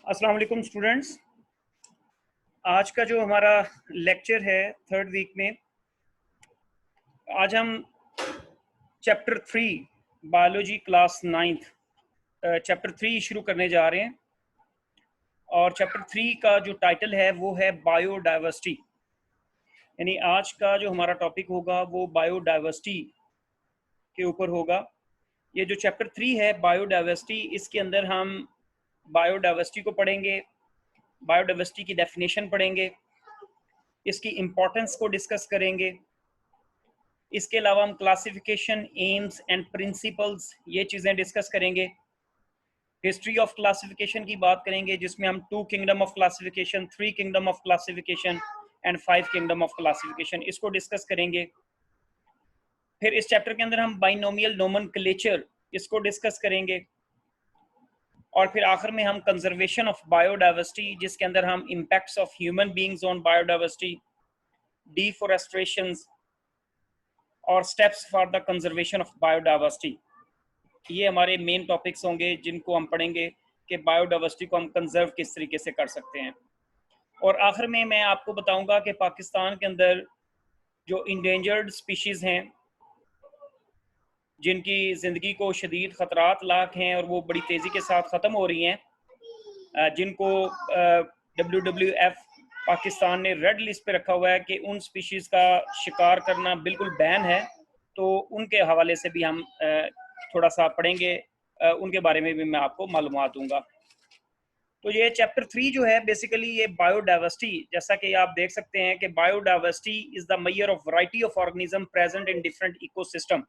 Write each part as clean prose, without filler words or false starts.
अस्सलाम वालेकुम स्टूडेंट्स। आज का जो हमारा लेक्चर है थर्ड वीक में, आज हम chapter 3 biology class 9th chapter 3 शुरू करने जा रहे हैं। और चैप्टर 3 का जो टाइटल है वो है बायोडाइवर्सिटी। यानी आज का जो हमारा टॉपिक होगा वो बायोडाइवर्सिटी के ऊपर होगा। ये जो चैप्टर 3 है बायोडाइवर्सिटी, इसके अंदर हम बायोडाइवर्सिटी को पढ़ेंगे, बायोडाइवर्सिटी की डेफिनेशन पढ़ेंगे, इसकी इम्पोर्टेंस को डिस्कस करेंगे। इसके अलावा हम क्लासिफिकेशन, एम्स एंड प्रिंसिपल्स, ये चीज़ें डिस्कस करेंगे। हिस्ट्री ऑफ क्लासिफिकेशन की बात करेंगे, जिसमें हम 2 kingdom of classification, 3 kingdom of classification and 5 kingdom of classification, इसको डिस्कस करेंगे। फिर इस चैप्टर के अंदर हम बाइनोमियल नोमेनक्लेचर, इसको डिस्कस करेंगे। और फिर आखिर में हम कंजर्वेशन ऑफ बायोडाइवर्सिटी, जिसके अंदर हम impacts of human beings on biodiversity, deforestation और steps for the conservation of biodiversity, ये हमारे मेन टॉपिक्स होंगे जिनको हम पढ़ेंगे कि बायोडाइवर्सिटी को हम कंजर्व किस तरीके से कर सकते हैं। और आखिर में मैं आपको बताऊंगा कि पाकिस्तान के अंदर जो इंडेंजर्ड स्पीशीज़ हैं, जिनकी ज़िंदगी को शदीद ख़तरात लाक हैं और वो बड़ी तेज़ी के साथ ख़त्म हो रही हैं, जिनको WWF पाकिस्तान ने रेड लिस्ट पे रखा हुआ है कि उन स्पीशीज़ का शिकार करना बिल्कुल बैन है, तो उनके हवाले से भी हम थोड़ा सा पढ़ेंगे, उनके बारे में भी मैं आपको मालूमात दूंगा। तो ये चैप्टर 3 जो है बेसिकली ये बायोडाइवर्सिटी, जैसा कि आप देख सकते हैं कि biodiversity is the measure of variety of organism present in different ecosystem.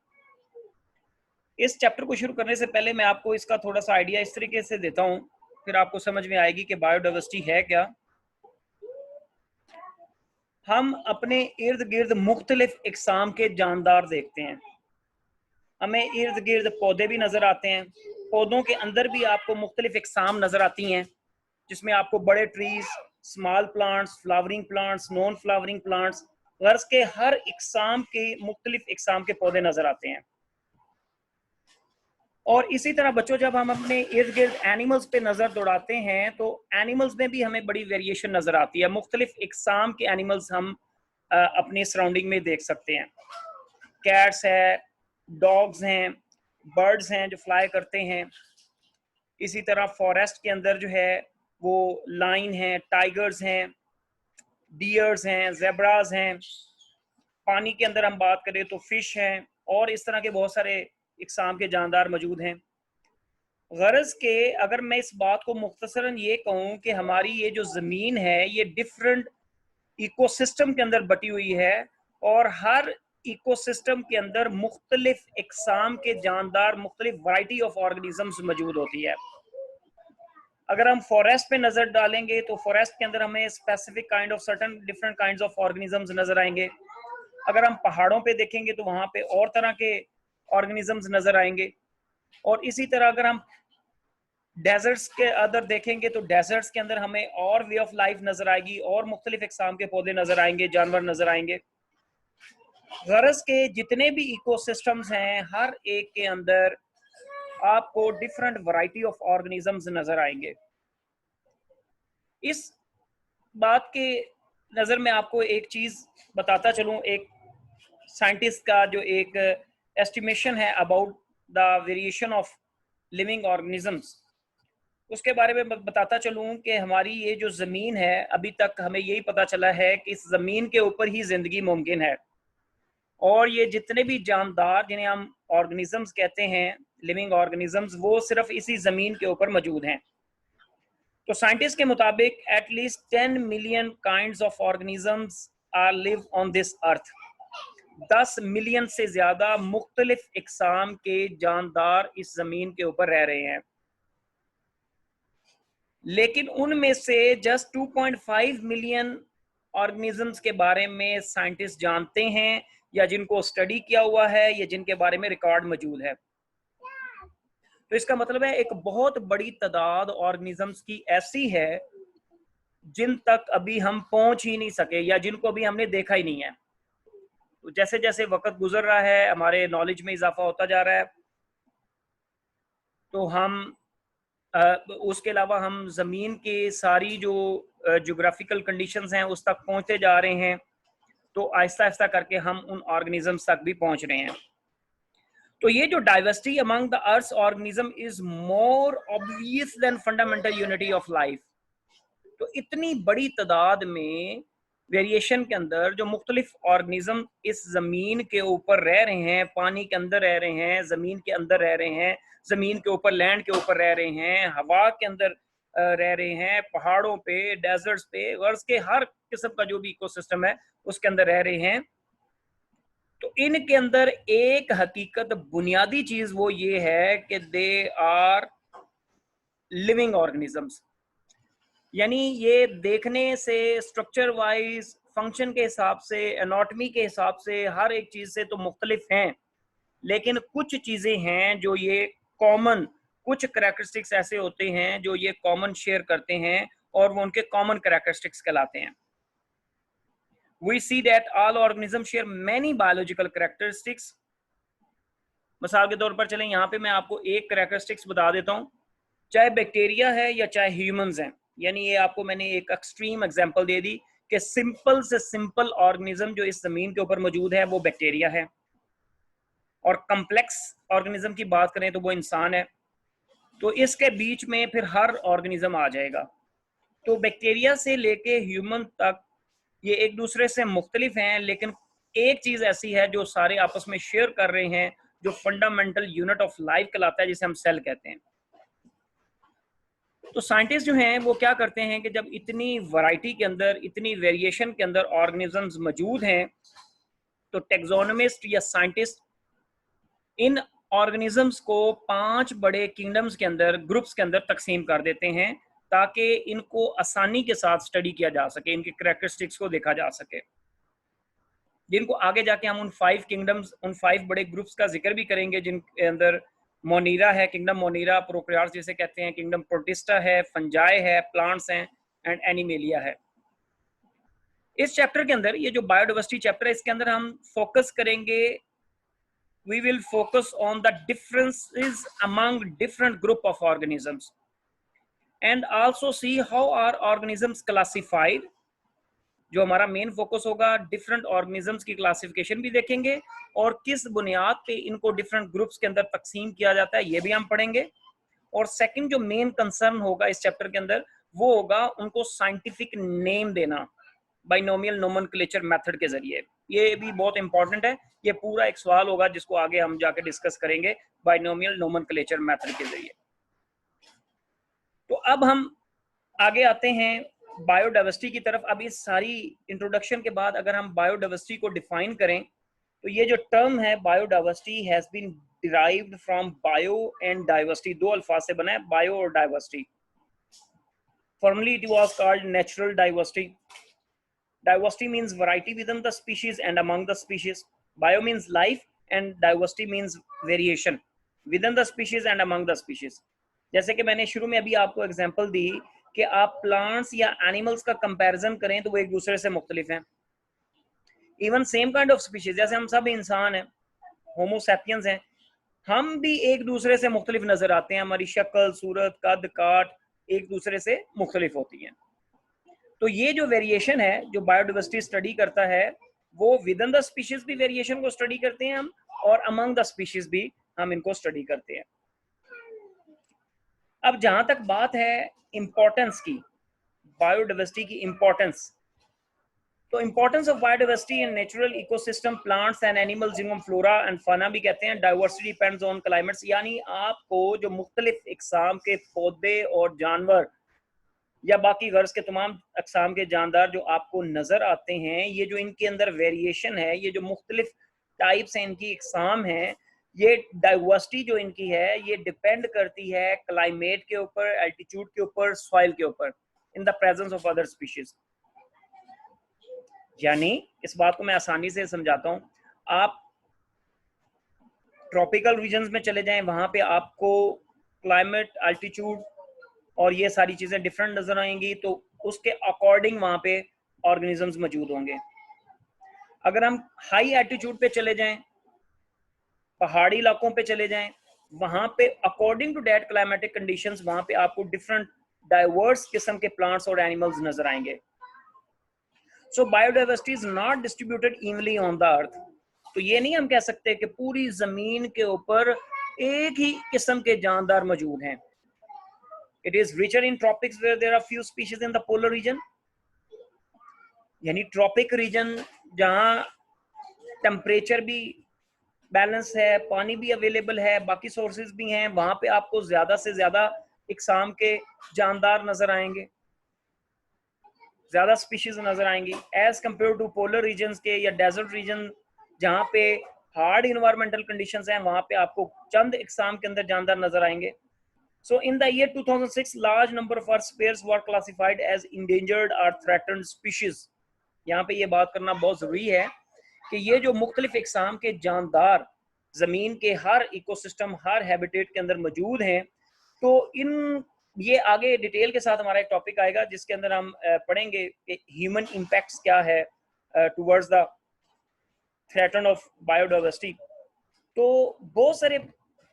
इस चैप्टर को शुरू करने से पहले मैं आपको इसका थोड़ा सा आइडिया इस तरीके से देता हूँ, फिर आपको समझ में आएगी कि बायोडाइवर्सिटी है क्या। हम अपने इर्द गिर्द मुख्तलिफ इकसाम के जानदार देखते हैं। हमें इर्द गिर्द पौधे भी नज़र आते हैं, पौधों के अंदर भी आपको मुख्तलिफ इकसाम नज़र आती हैं, जिसमें आपको बड़े trees, small plants, flowering plants, non flowering plants, गर्ज के हर इकसाम के मुख्तलिफ इकसाम के पौधे नज़र आते हैं। और इसी तरह बच्चों, जब हम अपने इर्द गिर्द एनिमल्स पे नज़र दौड़ाते हैं तो एनिमल्स में भी हमें बड़ी वेरिएशन नज़र आती है। मुख्तलिफ इकसाम के एनिमल्स हम अपने सराउंडिंग में देख सकते हैं। कैट्स है, डॉग्स हैं, बर्ड्स हैं जो फ्लाई करते हैं। इसी तरह फॉरेस्ट के अंदर जो है वो लाइन है, टाइगर्स हैं, डियर्स हैं, जेब्राज हैं। पानी के अंदर हम बात करें तो फिश हैं, और इस तरह के बहुत सारे इकसाम के जानदार मौजूद हैं। गरज के अगर मैं इस बात को मुख्तसरन ये कहूँ कि हमारी ये जो ज़मीन है ये डिफरेंट इकोसिस्टम के अंदर बटी हुई है, और हर इकोसिस्टम के अंदर मुख्तलिफ इकसाम के जानदार, मुख्तलिफ वैरायटी ऑफ ऑर्गेनिजम्स मौजूद होती है। अगर हम फॉरेस्ट पे नज़र डालेंगे तो फॉरेस्ट के अंदर हमें specific kind of certain different kinds of organisms नज़र आएंगे। अगर हम पहाड़ों पे देखेंगे तो वहाँ पे और तरह के ऑर्गेनिजम्स नज़र आएंगे। और इसी तरह अगर हम डेजर्ट्स के अंदर देखेंगे तो डेजर्ट्स के अंदर हमें और वे ऑफ लाइफ नज़र आएगी, और मुख्तलिफ इकसाम के पौधे नज़र आएंगे, जानवर नज़र आएंगे। गरज के जितने भी इकोसिस्टम्स हैं, हर एक के अंदर आपको डिफरेंट वैरायटी ऑफ ऑर्गेनिजम्स नज़र आएंगे। इस बात के नज़र में आपको एक चीज़ बताता चलूँ, एक साइंटिस्ट का जो एक एस्टिमेशन है about the variation of living organisms, उसके बारे में बताता चलूँ कि हमारी ये जो ज़मीन है, अभी तक हमें यही पता चला है कि इस ज़मीन के ऊपर ही ज़िंदगी मुमकिन है। और ये जितने भी जानदार, जिन्हें हम ऑर्गेनिजम्स कहते हैं, लिविंग ऑर्गेनिजम्स, वो सिर्फ इसी ज़मीन के ऊपर मौजूद हैं। तो साइंटिस्ट के मुताबिक at least 10 million kinds of organisms are live on this earth. 10 million से ज़्यादा मुख्तलिफ इकसाम के जानदार इस ज़मीन के ऊपर रह रहे हैं, लेकिन उनमें से जस्ट 2.5 मिलियन ऑर्गेनिजम्स के बारे में साइंटिस्ट जानते हैं, या जिनको स्टडी किया हुआ है, या जिनके बारे में रिकॉर्ड मौजूद है। तो इसका मतलब है एक बहुत बड़ी तादाद ऑर्गेनिजम्स की ऐसी है जिन तक अभी हम पहुंच ही नहीं सके, या जिनको अभी हमने देखा ही नहीं है। तो जैसे जैसे वक्त गुजर रहा है, हमारे नॉलेज में इजाफा होता जा रहा है, तो हम उसके अलावा हम ज़मीन के सारी जो ज्योग्राफिकल कंडीशंस हैं उस तक पहुंचते जा रहे हैं, तो आहिस्ता आहिस्ता करके हम उन ऑर्गेनिजम्स तक भी पहुंच रहे हैं। तो ये जो diversity among the earth organism is more obvious than fundamental unity of life. तो इतनी बड़ी तादाद में वेरिएशन के अंदर जो मुख्तलिफ ऑर्गेनिज्म इस जमीन के ऊपर रह रहे हैं, पानी के अंदर रह रहे हैं, जमीन के अंदर रह रहे हैं, जमीन के ऊपर लैंड के ऊपर रह रहे हैं, हवा के अंदर रह रहे हैं, पहाड़ों पे, डेजर्ट्स पे, अर्थ के हर किस्म का जो भी इकोसिस्टम है उसके अंदर रह रहे हैं। तो इनके अंदर एक हकीकत, बुनियादी चीज वो ये है कि दे आर लिविंग ऑर्गेनिजम्स। यानी ये देखने से स्ट्रक्चर वाइज, फंक्शन के हिसाब से, एनाटॉमी के हिसाब से हर एक चीज से तो मुख्तलिफ हैं, लेकिन कुछ चीजें हैं जो ये कॉमन, कुछ करैक्टरिस्टिक्स ऐसे होते हैं जो ये कॉमन शेयर करते हैं और वो उनके कॉमन करैक्टरिस्टिक्स कहलाते हैं। We see that all organisms share many biological characteristics. मिसाल के तौर पर चलें, यहाँ पे मैं आपको एक करैक्टरिस्टिक्स बता देता हूँ, चाहे बैक्टीरिया है या चाहे ह्यूमंस हैं। यानी ये आपको मैंने एक एक्सट्रीम एग्जांपल दे दी कि सिंपल से सिंपल ऑर्गेनिज्म जो इस जमीन के ऊपर मौजूद है वो बैक्टीरिया है, और कम्प्लेक्स ऑर्गेनिज्म की बात करें तो वो इंसान है। तो इसके बीच में फिर हर ऑर्गेनिज्म आ जाएगा। तो बैक्टीरिया से लेके ह्यूमन तक ये एक दूसरे से मुख्तलिफ हैं, लेकिन एक चीज ऐसी है जो सारे आपस में शेयर कर रहे हैं, जो फंडामेंटल यूनिट ऑफ लाइफ कहलाता है, जिसे हम सेल कहते हैं। तो साइंटिस्ट जो हैं वो क्या करते हैं कि जब इतनी वैरायटी के अंदर, इतनी वेरिएशन के अंदर ऑर्गेनिजम्स मौजूद हैं, तो टेक्सोनोमिस्ट या साइंटिस्ट इन ऑर्गेनिजम्स को 5 बड़े किंगडम्स के अंदर, ग्रुप्स के अंदर तकसीम कर देते हैं, ताकि इनको आसानी के साथ स्टडी किया जा सके, इनके करैक्टरिस्टिक्स को देखा जा सके, जिनको आगे जाके हम उन 5 किंगडम्स, उन 5 बड़े ग्रुप्स का जिक्र भी करेंगे, जिनके अंदर मोनीरा है, किंगडम मोनीरा, प्रोकैरियोट्स जिसे कहते हैं, किंगडम प्रोटिस्टा है, फंजाई है, प्लांट्स हैं, एंड एनिमेलिया है। इस चैप्टर के अंदर, ये जो बायोडाइवर्सिटी चैप्टर है, इसके अंदर हम फोकस करेंगे, we will focus on the differences among different group of organisms and also see how are organisms classified। जो हमारा मेन फोकस होगा, डिफरेंट ऑर्गेनिजम्स की क्लासिफिकेशन भी देखेंगे और किस बुनियाद पे इनको डिफरेंट ग्रुप्स के अंदर तकसीम किया जाता है ये भी हम पढ़ेंगे। और सेकंड जो मेन कंसर्न होगा इस चैप्टर के अंदर, वो होगा उनको साइंटिफिक नेम देना बाइनोमियल नोमेनक्लेचर मेथड के जरिए। ये भी बहुत इंपॉर्टेंट है, ये पूरा एक सवाल होगा जिसको आगे हम जाके डिस्कस करेंगे बाइनोमियल नोमेनक्लेचर मेथड के जरिए। तो अब हम आगे आते हैं बायोडाइवर्सिटी की तरफ। अब इस सारी इंट्रोडक्शन के बाद अगर हम बायोडाइवर्सिटी को डिफाइन करें, तो ये जो टर्म है biodiversity has been derived from bio and diversity, दो अल्फाज से बना है, बायो और diversity. Formally it was called natural diversity. Diversity means variety within the species and among the species. Bio means life and diversity means variation within the species and among the species. जैसे कि मैंने शुरू में अभी आपको example दी कि आप plants या एनिमल्स का कंपैरिजन करें तो वो एक दूसरे से मुख्तलिफ हैं। Even same kind of species, जैसे हम सब इंसान हैं, होमो सैपियंस हैं, हम भी एक दूसरे से मुख्तलिफ नजर आते हैं। हमारी शक्ल, सूरत, कद, काट एक दूसरे से मुख्तलिफ होती हैं। तो ये जो वेरिएशन है जो बायोडाइवर्सिटी स्टडी करता है, वो विद इन द स्पीशीज भी वेरिएशन को स्टडी करते हैं हम, और अमंग द स्पीशीज भी हम इनको स्टडी करते हैं। अब जहां तक बात है इंपॉर्टेंस की, बायोडाइवर्सिटी की इंपॉर्टेंस, तो importance of biodiversity in natural ecosystem, plants and animals, जिनको फ्लोरा एंड फाना भी कहते हैं। डाइवर्सिटी डिपेंड्स ऑन क्लाइमेट्स, यानी आपको जो मुख्तलिफ इकसाम के पौधे और जानवर या बाकी गर्ज के तमाम अकसाम के जानदार जो आपको नजर आते हैं, ये जो इनके अंदर वेरिएशन है, ये जो मुख्तलिफ टाइप्स हैं, इनकी इकसाम है, ये डाइवर्सिटी जो इनकी है, ये डिपेंड करती है क्लाइमेट के ऊपर, एल्टीट्यूड के ऊपर, सॉइल के ऊपर, in the presence of other species. यानी इस बात को मैं आसानी से समझाता हूँ, आप ट्रॉपिकल रीजन्स में चले जाएं, वहां पे आपको क्लाइमेट, एल्टीट्यूड और ये सारी चीजें डिफरेंट नजर आएंगी, तो उसके अकॉर्डिंग वहां पे ऑर्गेनिजम्स मौजूद होंगे। अगर हम हाई एल्टीट्यूड पे चले जाएं, पहाड़ी इलाकों पे चले जाएं, वहां पे according to that climatic conditions वहां पे आपको डिफरेंट डाइवर्स किस्म के प्लांट्स और एनिमल्स नजर आएंगे. So biodiversity is not distributed evenly on the earth. तो ये नहीं हम कह सकते कि पूरी जमीन के ऊपर एक ही किस्म के जानदार मौजूद हैं. It is richer in tropics where there are few species in the polar region. यानी ट्रॉपिक रीजन जहां टेम्परेचर भी बैलेंस है, पानी भी अवेलेबल है, बाकी सोर्सेज भी हैं, वहां पे आपको ज्यादा से ज्यादा इकसाम के जानदार नजर आएंगे, ज्यादा स्पीशीज नजर आएंगी as compare to polar region के या डेजर्ट रीजन जहाँ पे हार्ड इन्वायरमेंटल कंडीशंस हैं, वहां पे आपको चंद इकसाम के अंदर जानदार नजर आएंगे. So in the year 2006, large number of earth spears were classified as endangered or threatened species. यहाँ पे ये बात करना बहुत जरूरी है कि ये जो मुख्तलिफ इकसाम के जानदार जमीन के हर इकोसिस्टम, हर हैबिटेट के अंदर मौजूद हैं, तो इन ये आगे डिटेल के साथ हमारा एक टॉपिक आएगा जिसके अंदर हम पढ़ेंगे कि ह्यूमन इम्पैक्ट्स क्या है towards the threaten of biodiversity. तो बहुत सारे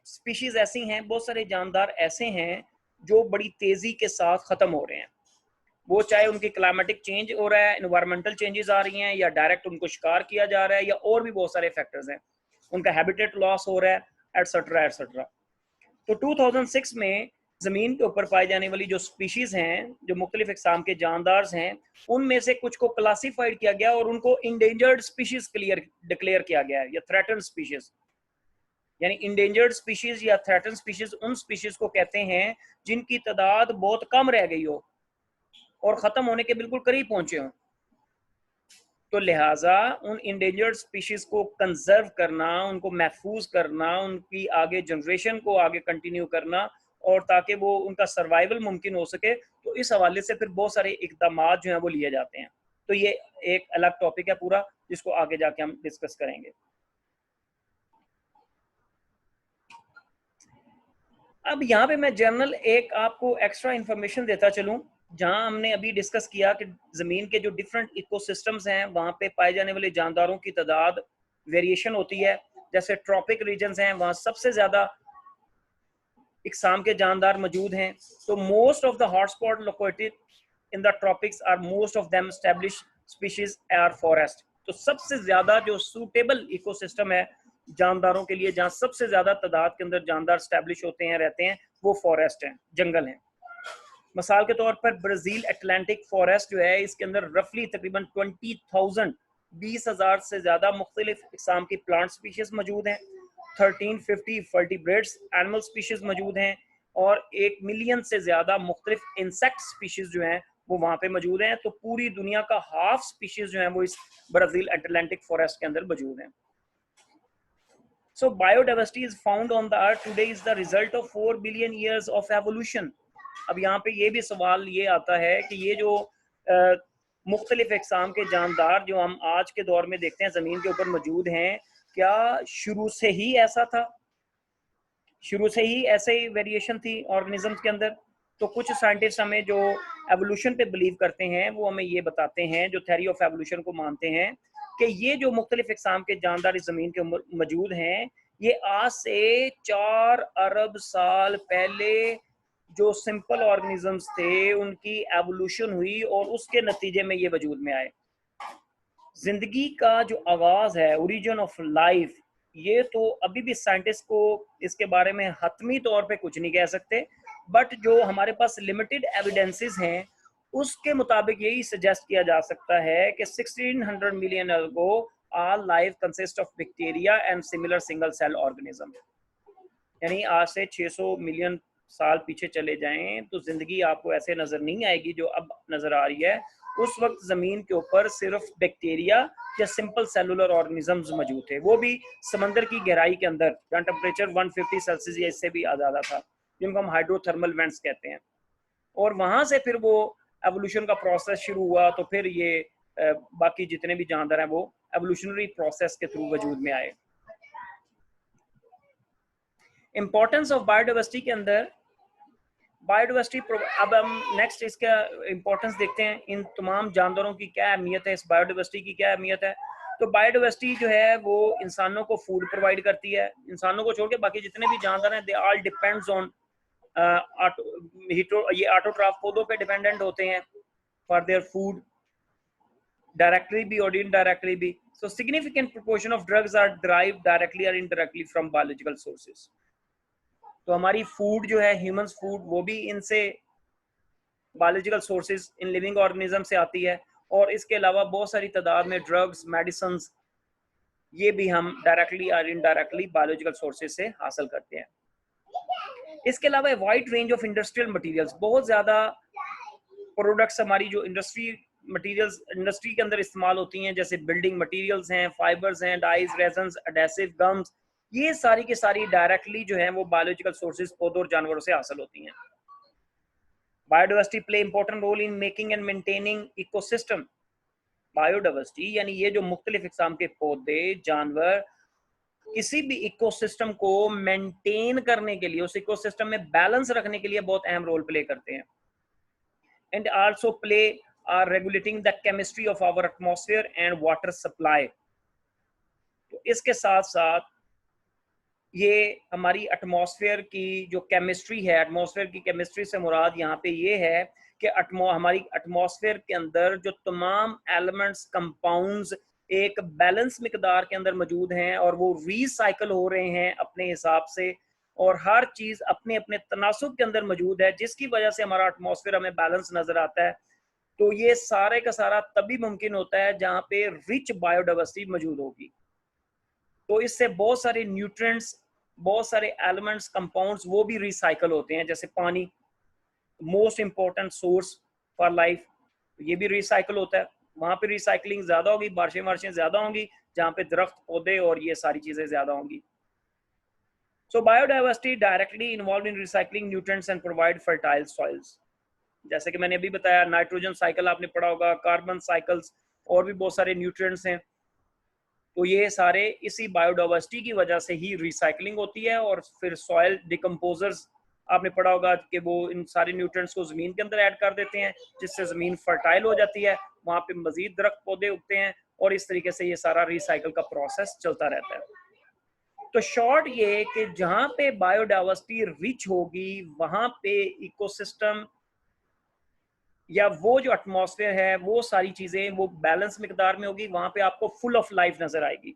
स्पीशीज ऐसी हैं, बहुत सारे जानदार ऐसे हैं जो बड़ी तेजी के साथ खत्म हो रहे हैं. वो चाहे उनकी क्लाइमेटिक चेंज हो रहा है, एनवायरमेंटल चेंजेस आ रही हैं, या डायरेक्ट उनको शिकार किया जा रहा है, या और भी बहुत सारे फैक्टर्स हैं, उनका हैबिटेट लॉस हो रहा है, एटसेट्रा एटसेट्रा. तो 2006 में जमीन के ऊपर पाई जाने वाली जो स्पीशीज हैं, जो मुख्तलिफ इकसाम के जानदार हैं, उनमें से कुछ को क्लासीफाइड किया गया और उनको इंडेंजर्ड स्पीशीज डिक्लेयर किया गया है, या थ्रेटन स्पीशीज. यानी इंडेंजर्ड स्पीशीज या थ्रेटन स्पीशीज उन स्पीशीज को कहते हैं जिनकी तादाद बहुत कम रह गई हो और खत्म होने के बिल्कुल करीब पहुंचे हों. तो लिहाजा उन इंडेंजर्ड स्पीशीज को कंजर्व करना, उनको महफूज करना, उनकी आगे जनरेशन को आगे कंटिन्यू करना, और ताकि वो उनका सर्वाइवल मुमकिन हो सके, तो इस हवाले से फिर बहुत सारे इकदाम जो हैं वो लिए जाते हैं. तो ये एक अलग टॉपिक है पूरा, जिसको आगे जाके हम डिस्कस करेंगे. अब यहाँ पे मैं जनरल एक आपको एक्स्ट्रा इंफॉर्मेशन देता चलूं, जहां हमने अभी डिस्कस किया कि जमीन के जो डिफरेंट इकोसिस्टम्स हैं वहां पे पाए जाने वाले जानदारों की तादाद वेरिएशन होती है. जैसे ट्रॉपिक रीजन्स हैं, वहां सबसे ज्यादा इकसाम के जानदार मौजूद हैं. तो most of the hotspot located in the tropics are most of them established species are forest. तो सबसे ज्यादा जो सूटेबल इकोसिस्टम है जानदारों के लिए, जहां सबसे ज्यादा तादाद के अंदर जानदार स्टैब्लिश होते हैं, रहते हैं, वो फॉरेस्ट हैं, जंगल हैं. मिसाल के तौर पर ब्राजील अटलांटिक फॉरेस्ट जो है, इसके अंदर रफली तकरीबन 20,000 से ज्यादा मुख्तलिफ इकसाम की प्लांट स्पीशीज मौजूद हैं, 1350 वर्टिब्रेट्स एनिमल स्पीशीज मौजूद हैं, और 1 मिलियन से ज्यादा मुख्तलिफ इंसेक्ट स्पीशीज जो हैं वो वहां पे मौजूद हैं. तो पूरी दुनिया का हाफ स्पीशीज जो हैं वो इस ब्राजील अटलांटिक फॉरेस्ट के अंदर मौजूद हैं. So biodiversity is found on the earth today is the result of 4 billion years of evolution. अब यहाँ पे ये भी सवाल ये आता है कि ये जो मुख्तलिफ इकसाम के जानदार जो हम आज के दौर में देखते हैं ज़मीन के ऊपर मौजूद हैं, क्या शुरू से ही ऐसा था? शुरू से ही ऐसे ही वेरिएशन थी ऑर्गेनिजम्स के अंदर? तो कुछ साइंटिस्ट हमें जो एवोल्यूशन पे बिलीव करते हैं वो हमें ये बताते हैं, जो थ्योरी ऑफ एवोल्यूशन को मानते हैं, कि ये जो मुख्तलिफ इकसाम के जानदार इस ज़मीन के मौजूद हैं, ये आज से 4 अरब साल पहले जो सिंपल ऑर्गेनिजम्स थे उनकी एवोल्यूशन हुई और उसके नतीजे में ये वजूद में आए. जिंदगी का जो आगाज है, ओरिजिन ऑफ लाइफ, ये तो अभी भी साइंटिस्ट को इसके बारे में हतमी तौर पे कुछ नहीं कह सकते, बट जो हमारे पास लिमिटेड एविडेंसेस हैं उसके मुताबिक यही सजेस्ट किया जा सकता है कि 1600 million ago all life consist of bacteria and similar single cell organism. यानी आज से 600 मिलियन साल पीछे चले जाएं तो जिंदगी आपको ऐसे नजर नहीं आएगी जो अब नजर आ रही है. उस वक्त जमीन के ऊपर सिर्फ बैक्टीरिया या सिंपल सेलुलर ऑर्गेनिजम्स मौजूद थे, वो भी समंदर की गहराई के अंदर, जहाँ टेम्परेचर 150 सेल्सियस या इससे भी ज़्यादा था, जिनको हम हाइड्रोथर्मल वेंट्स कहते हैं. और वहां से फिर वो एवोल्यूशन का प्रोसेस शुरू हुआ, तो फिर ये बाकी जितने भी जानदार हैं वो एवोल्यूशनरी प्रोसेस के थ्रू वजूद में आए. इंपॉर्टेंस ऑफ बायोडाइवर्सिटी के अंदर, बायोडाइवर्सिटी, अब हम नेक्स्ट इसका इंपॉर्टेंस देखते हैं, इन तमाम जानदारों की क्या अहमियत है, इस बायोडाइवर्सिटी की क्या अहमियत है. तो बायोडाइवर्सिटी जो है वो इंसानों को फूड प्रोवाइड करती है, इंसानों को छोड़ के बाकी जितने भी जानवर हैं दे ऑल डिपेंड्स ऑन ये ऑटोट्रॉफ पौधों पे डिपेंडेंट होते हैं फॉर देयर फूड, डायरेक्टली भी और इनडायरेक्टली भी. So significant proportion of drugs are derived directly or indirectly from biological sources. तो हमारी फूड जो है ह्यूमंस फूड वो भी इनसे biological sources in living organism से आती है, और इसके अलावा बहुत सारी तादाद में ड्रग्स, मेडिसिन, ये भी हम डायरेक्टली और इनडायरेक्टली बायोलॉजिकल सोर्सेज से हासिल करते हैं. इसके अलावा wide range of industrial materials, बहुत ज़्यादा प्रोडक्ट्स हमारी जो इंडस्ट्री के अंदर इस्तेमाल होती हैं, जैसे बिल्डिंग मटेरियल्स हैं, फाइबर्स हैं, डाइज, रेजन्स, एडेसिव, गम्स, ये सारी की सारी डायरेक्टली जो है वो बायोलॉजिकल सोर्सेज पौधों और जानवरों से हासिल होती हैं. Biodiversity play important role in making and maintaining ecosystem. Biodiversity यानी ये जो मुख्तलिफ इकसाम के पौधे, जानवर, किसी भी इकोसिस्टम को मेंटेन करने के लिए, उस इकोसिस्टम में बैलेंस रखने के लिए बहुत अहम रोल प्ले करते हैं. And also play are regulating the chemistry of our atmosphere and water supply. तो इसके साथ साथ ये हमारी एटमॉस्फेयर की जो केमिस्ट्री है, एटमॉस्फेयर की केमिस्ट्री से मुराद यहाँ पे ये है कि हमारी एटमॉस्फेयर के अंदर जो तमाम एलिमेंट्स, कंपाउंड्स एक बैलेंस मिकदार के अंदर मौजूद हैं और वो रीसाइकिल हो रहे हैं अपने हिसाब से, और हर चीज़ अपने अपने तनासुब के अंदर मौजूद है, जिसकी वजह से हमारा एटमॉस्फेयर हमें बैलेंस नज़र आता है. तो ये सारे का सारा तभी मुमकिन होता है जहाँ पे रिच बायोडाइवर्सिटी मौजूद होगी. तो इससे बहुत सारे न्यूट्रिएंट्स, बहुत सारे एलिमेंट्स, कंपाउंड्स वो भी रिसाइकल होते हैं, जैसे पानी, most important source for life, ये भी रिसाइकल होता है. वहाँ पे रिसाइकलिंग ज़्यादा होगी, बारिशें ज़्यादा होंगी जहाँ पे दरख्त, पौधे और ये सारी चीज़ें ज़्यादा होंगी. So biodiversity directly involve in recycling nutrients and provide fertile soils. जैसे कि मैंने अभी बताया, नाइट्रोजन साइकिल आपने पढ़ा होगा, कार्बन साइकिल्स, और भी बहुत सारे न्यूट्रिएंट्स हैं. तो ये सारे इसी बायोडाइवर्सिटी की वजह से ही रिसाइकलिंग होती है. और फिर सॉइल डिकम्पोजर्स आपने पढ़ा होगा कि वो इन सारे न्यूट्रिएंट्स को ज़मीन के अंदर ऐड कर देते हैं, जिससे ज़मीन फर्टाइल हो जाती है, वहाँ पे मज़ीद दरख्त, पौधे उगते हैं, और इस तरीके से ये सारा रिसाइकिल का प्रोसेस चलता रहता है. तो शॉर्ट ये कि जहाँ पे बायोडाइवर्सिटी रिच होगी वहाँ पे इकोसिस्टम या वो जो एटमॉस्फेयर है, वो सारी चीज़ें वो बैलेंस मिकदार में होगी, वहाँ पे आपको फुल ऑफ लाइफ नज़र आएगी.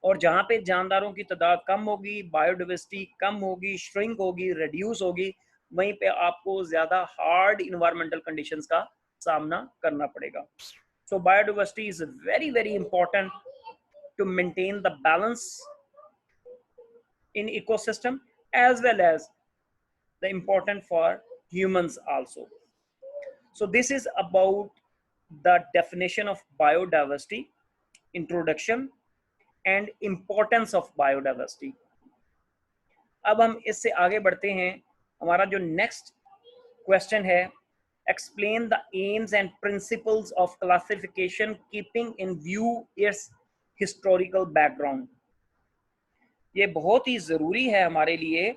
और जहाँ पे जानदारों की तादाद कम होगी, बायोडाइवर्सिटी कम होगी, श्रिंक होगी, रिड्यूस होगी, वहीं पे आपको ज़्यादा हार्ड इन्वायरमेंटल कंडीशंस का सामना करना पड़ेगा. So biodiversity is very very important to maintain the balance in ecosystem as well as the important for humans also. So this is about the definition of biodiversity, introduction and importance of biodiversity. अब हम इससे आगे बढ़ते हैं. हमारा जो next question है, explain the aims and principles of classification keeping in view its historical background. ये बहुत ही ज़रूरी है हमारे लिए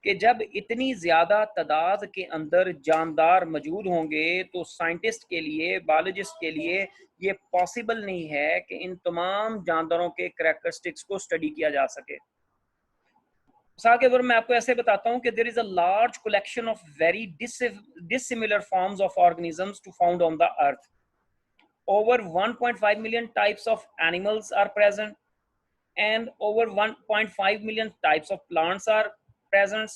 कि जब इतनी ज़्यादा तादाद के अंदर जानदार मौजूद होंगे तो साइंटिस्ट के लिए, बायोलॉजिस्ट के लिए ये पॉसिबल नहीं है कि इन तमाम जानदारों के करैक्टरिस्टिक्स को स्टडी किया जा सके. मिसाल के तौर मैं आपको ऐसे बताता हूँ कि there is a large collection of very dissimilar forms of organisms to found on the earth. Over 1.5 million types of animals are present and over 1.5 million types of plants are present,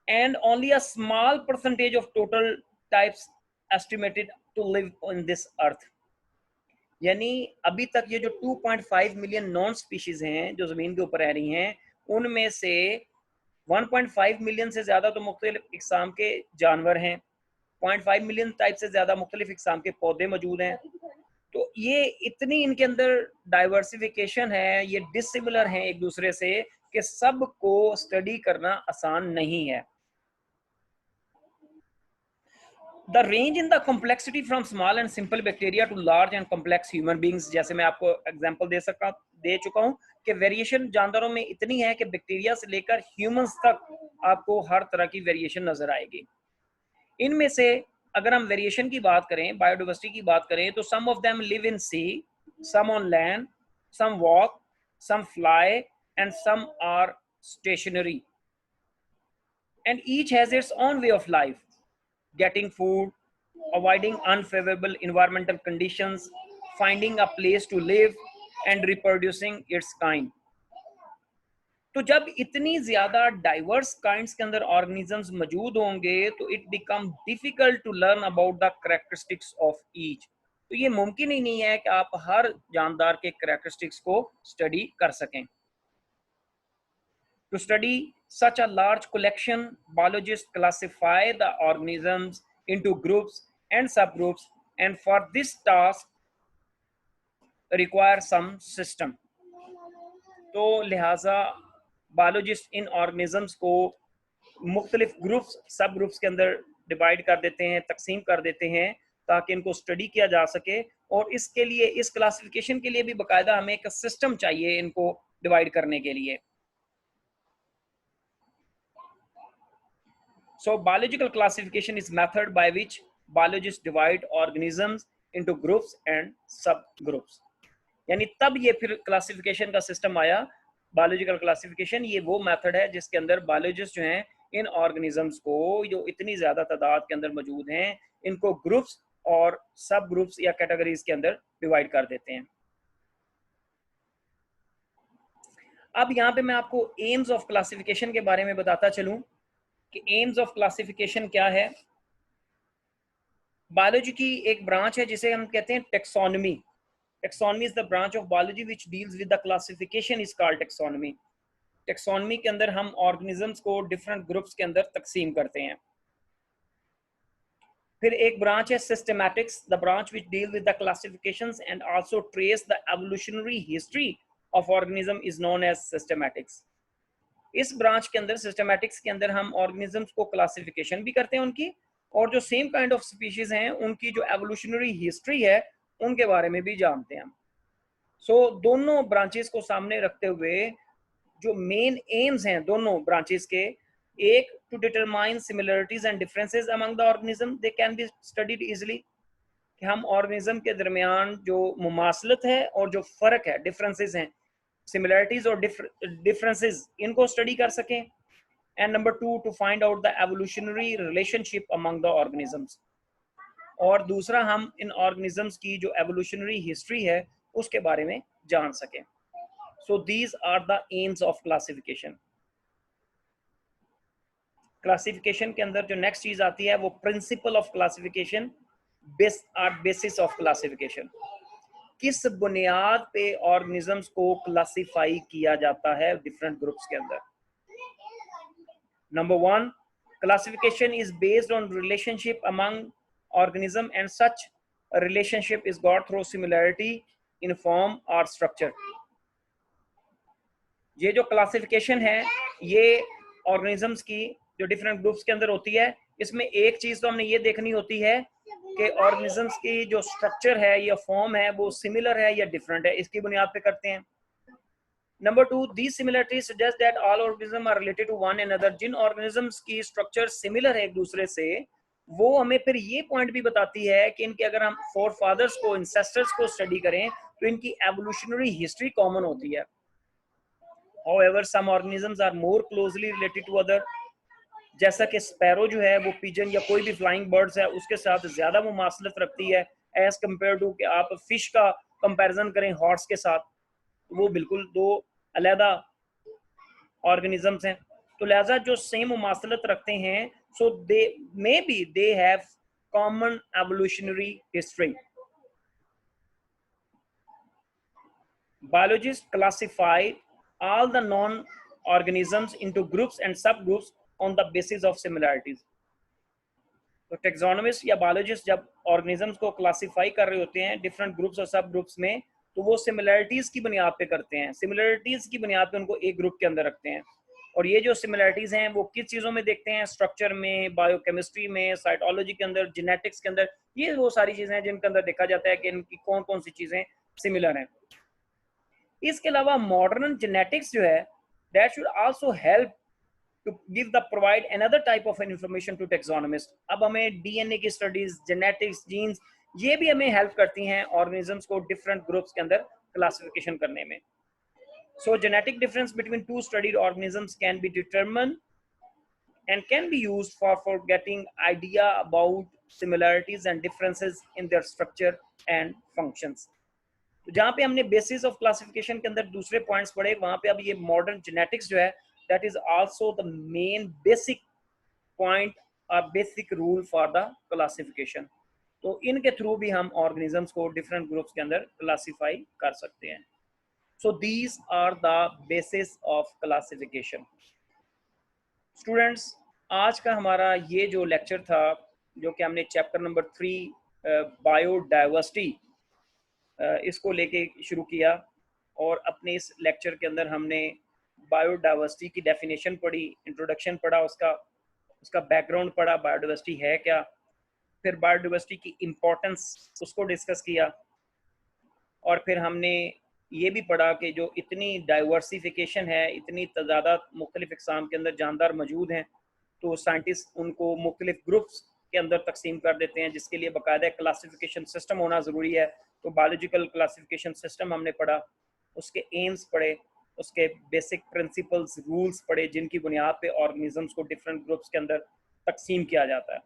and only a small percentage of total types estimated to live on this earth. यानी अभी तक ये जो 2.5 million non species हैं जो ज़मीन के ऊपर रह रही हैं, उनमें से 1.5 मिलियन से ज़्यादा तो मुख्तलिफ इकसाम के जानवर हैं, 0.5 मिलियन टाइप से ज़्यादा मुख्तलिफ इकसाम के पौधे मौजूद हैं. तो ये इतनी इनके अंदर डाइवर्सिफिकेशन है, ये डिसिमिलर हैं एक दूसरे से कि सबको स्टडी करना आसान नहीं है. The range in the complexity from small and simple bacteria to large and complex human beings, जैसे मैं आपको एग्जांपल दे चुका हूँ कि वेरिएशन जानवरों में इतनी है कि बैक्टीरिया से लेकर ह्यूमंस तक आपको हर तरह की वेरिएशन नजर आएगी. इनमें से अगर हम वेरिएशन की बात करें, बायोडाइवर्सिटी की बात करें, तो some of them live in sea, some on land, some walk, some fly, and some are stationary, and each has its own way of life, getting food, avoiding unfavorable environmental conditions, finding a place to live, and reproducing its kind. तो जब इतनी ज्यादा diverse kinds के अंदर organisms मौजूद होंगे तो it become difficult to learn about the characteristics of each. तो ये मुमकिन ही नहीं है कि आप हर जानदार के कैरेक्टरिस्टिक्स को स्टडी कर सकें। To study such a large collection, biologists classify the organisms into groups and subgroups, and for this task require some system. तो लिहाजा बायोलॉजिस्ट इन ऑर्गेनिजम्स को मुख्तलिफ ग्रुप्स सब ग्रुप्स के अंदर डिवाइड कर देते हैं, तकसीम कर देते हैं ताकि इनको स्टडी किया जा सके। और इसके लिए, इस क्लासिफिकेशन के लिए भी बाकायदा हमें एक सिस्टम चाहिए इनको डिवाइड करने के लिए। So biological classification is method by which biologists divide organisms into groups and subgroups. यानी तब ये फिर क्लासिफिकेशन का सिस्टम आया, बायोलॉजिकल क्लासिफिकेशन। ये वो मेथड है जिसके अंदर बायोलॉजिस्ट जो हैं इन ऑर्गेनिजम्स को, जो इतनी ज्यादा तादाद के अंदर मौजूद हैं, इनको ग्रुप्स और सब ग्रुप्स या कैटेगरीज के अंदर डिवाइड कर देते हैं। अब यहाँ पे मैं आपको एम्स ऑफ क्लासिफिकेशन के बारे में बताता चलूं कि एम्स ऑफ क्लासिफिकेशन क्या है। बायोलॉजी की एक ब्रांच है जिसे हम कहते हैं taxonomy. Taxonomy is the branch of biology which deals with the classification is called taxonomy. Taxonomy के अंदर हम ऑर्गेनिजम्स को डिफरेंट ग्रुप्स के अंदर तकसीम करते हैं। फिर एक ब्रांच है systematics, the branch which deal with the classifications and also trace the evolutionary history of organism is known as systematics. इस ब्रांच के अंदर, सिस्टमैटिक्स के अंदर, हम ऑर्गेनिजम्स को क्लासिफिकेशन भी करते हैं उनकी, और जो सेम काइंड ऑफ स्पीशीज हैं उनकी जो एवोल्यूशनरी हिस्ट्री है उनके बारे में भी जानते हैं हम। सो दोनों ब्रांचेस को सामने रखते हुए जो मेन एम्स हैं दोनों ब्रांचेस के, एक to determine similarities and differences among the organism, they can be studied easily, कि हम ऑर्गेनिज्म के दरमियान जो मुमासलत है और जो फर्क है, डिफरेंसेस हैं, सिमिलरिटीज और डिफरेंसेस, इनको स्टडी कर सकें। And number two, to find out the evolutionary relationship among the organisms, और दूसरा हम इन ऑर्गेनिजम्स की जो एवोल्यूशनरी हिस्ट्री है उसके बारे में जान सकें। So these are the aims of classification. Classification के अंदर जो नेक्स्ट चीज आती है वो principle of classification, basis of classification. किस बुनियाद पे ऑर्गेनिजम्स को क्लासिफाई किया जाता है डिफरेंट ग्रुप्स के अंदर। Number one, classification is based on relationship among organism and such relationship is got through similarity in form और स्ट्रक्चर। ये जो क्लासिफिकेशन है ये ऑर्गेनिजम्स की जो डिफरेंट ग्रुप्स के अंदर होती है, इसमें एक चीज तो हमने ये देखनी होती है कि ऑर्गेनिजम्स की जो स्ट्रक्चर है या फॉर्म है वो सिमिलर है या डिफरेंट है, इसकी बुनियाद पे करते हैं। Number two, these similarities suggest that all organisms are related to one another। जिन ऑर्गेनिजम्स की स्ट्रक्चर सिमिलर है एक दूसरे से, वो हमें फिर ये पॉइंट भी बताती है कि इनके, अगर हम फोर फादर्स को, इंसेस्टर्स को स्टडी करें तो इनकी एवोल्यूशनरी हिस्ट्री कॉमन होती है। However, some organisms are more closely related to other। जैसा कि स्पैरो जो है वो पिजन या कोई भी फ्लाइंग बर्ड्स है उसके साथ ज्यादा मुमासलत रखती है एज कम्पेयर टू कि आप फिश का कंपैरिजन करें हॉर्स के साथ, वो बिल्कुल दो अलहदा ऑर्गेनिजम्स हैं। तो लिहाजा जो सेम मुमासलत रखते हैं, so they may be they have common evolutionary history. Biologists classify all the non-organisms into groups and subgroups on the basis of similarities। तो टेक्सोनोमिस्ट या बायोलॉजिस्ट जब ऑर्गेनिजम्स को क्लासिफाई कर रहे होते हैं डिफरेंट ग्रुप्स और सब ग्रुप्स में, तो वो सिमिलरिटीज की बुनियाद पे करते हैं। सिमिलरिटीज की बुनियाद पे उनको एक ग्रुप के अंदर रखते हैं, और ये जो सिमिलरिटीज हैं वो किस चीज़ों में देखते हैं, स्ट्रक्चर में, बायोकेमिस्ट्री में, साइटोलॉजी के अंदर, जेनेटिक्स के अंदर। ये वो सारी चीज़ें हैं जिनके अंदर देखा जाता है कि इनकी कौन कौन सी चीज़ें सिमिलर हैं। इसके अलावा मॉडर्न जेनेटिक्स जो है, that should also help to give the provide another type of information to taxonomist. अब हमें डीएनए की स्टडीज, जेनेटिक्स, जीन्स, ये भी हमें हेल्प करती हैं ऑर्गेनिजम्स को डिफरेंट ग्रुप्स के अंदर क्लासिफिकेशन करने में. So genetic difference between two studied organisms can be determined and can be used for getting idea about similarities and differences in their structure and functions. तो जहाँ पे हमने बेसिस ऑफ क्लासिफिकेशन के अंदर दूसरे पॉइंट्स पढ़े, वहाँ पे अब ये मॉडर्न जेनेटिक्स जो है, that is also the main basic point और basic rule for the classification. तो इनके थ्रू भी हम ऑर्गेनिजम्स को डिफरेंट ग्रुप्स के अंदर क्लासीफाई कर सकते हैं. So these are the basis of classification. Students, आज का हमारा ये जो लेक्चर था, जो कि हमने चैप्टर नंबर 3 बायोडाइवर्सिटी इसको लेके शुरू किया, और अपने इस लेक्चर के अंदर हमने बायोडाइवर्सिटी की डेफिनेशन पढ़ी, इंट्रोडक्शन पढ़ा, उसका बैकग्राउंड पढ़ा, बायोडाइवर्सिटी है क्या, फिर बायोडाइवर्सिटी की इम्पोर्टेंस उसको डिस्कस किया, और फिर हमने ये भी पढ़ा कि जो इतनी डाइवर्सिफिकेशन है, इतनी ज़्यादा मुख्तलिफ इक़साम के अंदर जानदार मौजूद हैं, तो साइंटिस्ट उनको मुख्तलिफ ग्रुप्स के अंदर तकसीम कर देते हैं, जिसके लिए बाकायदा क्लासिफिकेशन सिस्टम होना ज़रूरी है. तो बायोलॉजिकल क्लासिफिकेशन सिस्टम हमने पढ़ा, उसके एम्स पढ़े, उसके बेसिक प्रिंसिपल्स, रूल्स पढ़े, जिनकी बुनियाद पे ऑर्गेनिजम्स को डिफरेंट ग्रुप्स के अंदर तकसीम किया जाता है.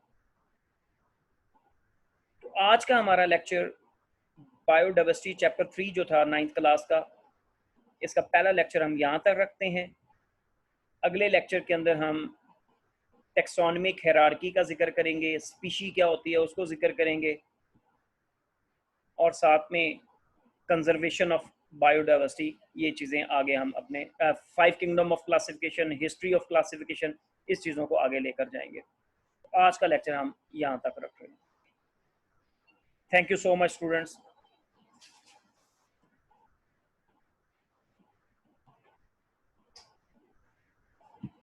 तो आज का हमारा लेक्चर बायोडाइवर्सिटी चैप्टर 3 जो था 9th क्लास का, इसका पहला लेक्चर हम यहाँ तक रखते हैं. अगले लेक्चर के अंदर हम टेक्सोनमिक हायरार्की का जिक्र करेंगे, स्पीशी क्या होती है उसको जिक्र करेंगे, और साथ में कंजर्वेशन ऑफ बायोडाइवर्सिटी, ये चीज़ें आगे हम अपने 5 kingdom of classification, history of classification, इस चीज़ों को आगे लेकर जाएंगे. आज का लेक्चर हम यहाँ तक रख रहे हैं. Thank you so much students.